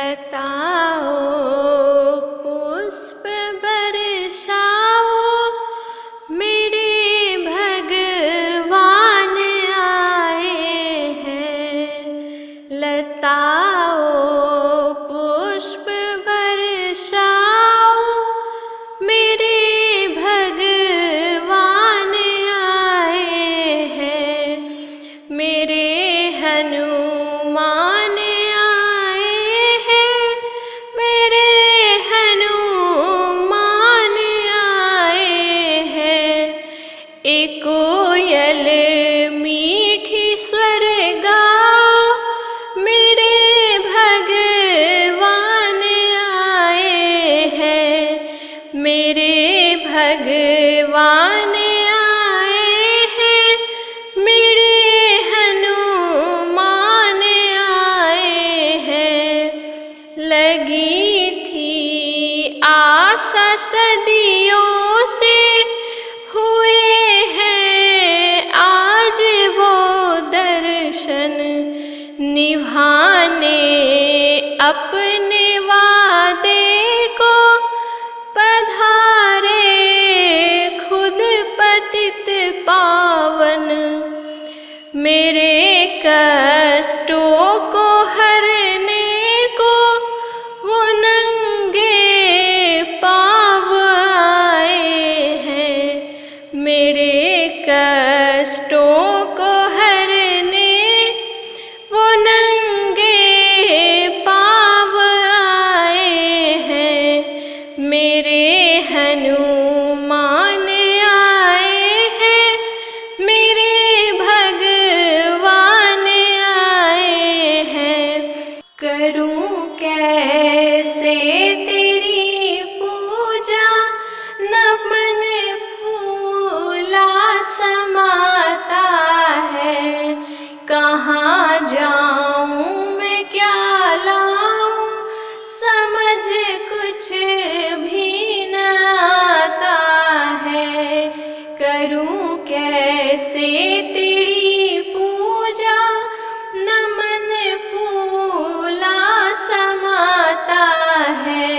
लताओं पुष्प बरसाओ, मेरे भगवान आए हैं। लताओं पुष्प बरसाओ, मेरे भगवान आए हैं। मेरे हनुमान आए हैं, मेरे हनुमान आए हैं। एक कोयल मीठी स्वर गाओ, मेरे भगवान आए हैं। मेरे भगवान आए हैं, मेरे हनुमान आए हैं। लगी थी आशा सदियों से, हुए हैं आज वो दर्शन। निभाने अपने वादे को पधारे खुद पतित पावन। मेरे कष्टों को हरने को वो नंगे पाँव आए हैं। मेरे कष्टों को हरने वो नंगे पाँव आए हैं। मेरे हनुमान आए हैं, मेरे भगवान आए हैं। करूं कैसे तेरी पूजा, न मन फूला समाता है। कहाँ जाऊं मैं क्या लाऊं, समझ कुछ भी न आता है। करूं कैसे तेरी पूजा, न मन फूला समाता है।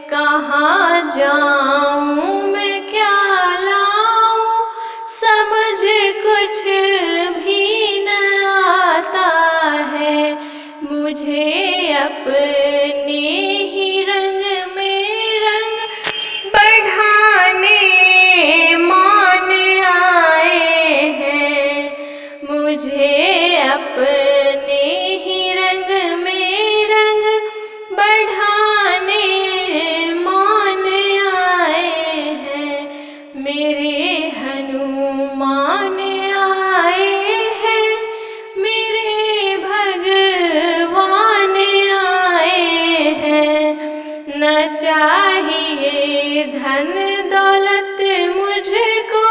कहाँ जाऊं मैं क्या लाऊं, समझ कुछ भी न आता है। मुझे अपने ही रंग में रंग बढ़ाने मान आए हैं। मुझे अपने ही रंग में रंग बढ़ाने मान आए हैं। मेरे हनुमान आए हैं, मेरे भगवान आए हैं। न चाहिए धन दौलत मुझको,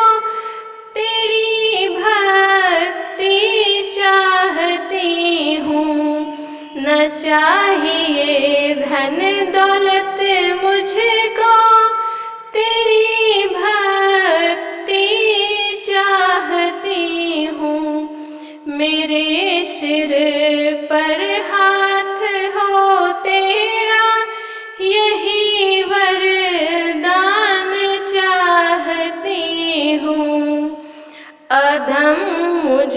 तेरी भक्ति चाहती हूँ। न चाहिए धन दौलत मुझको, तेरी भक्ति चाहती हूँ। मेरे सिर पर हाथ हो तेरा, यही वरदान चाहती हूँ। अधम मुझ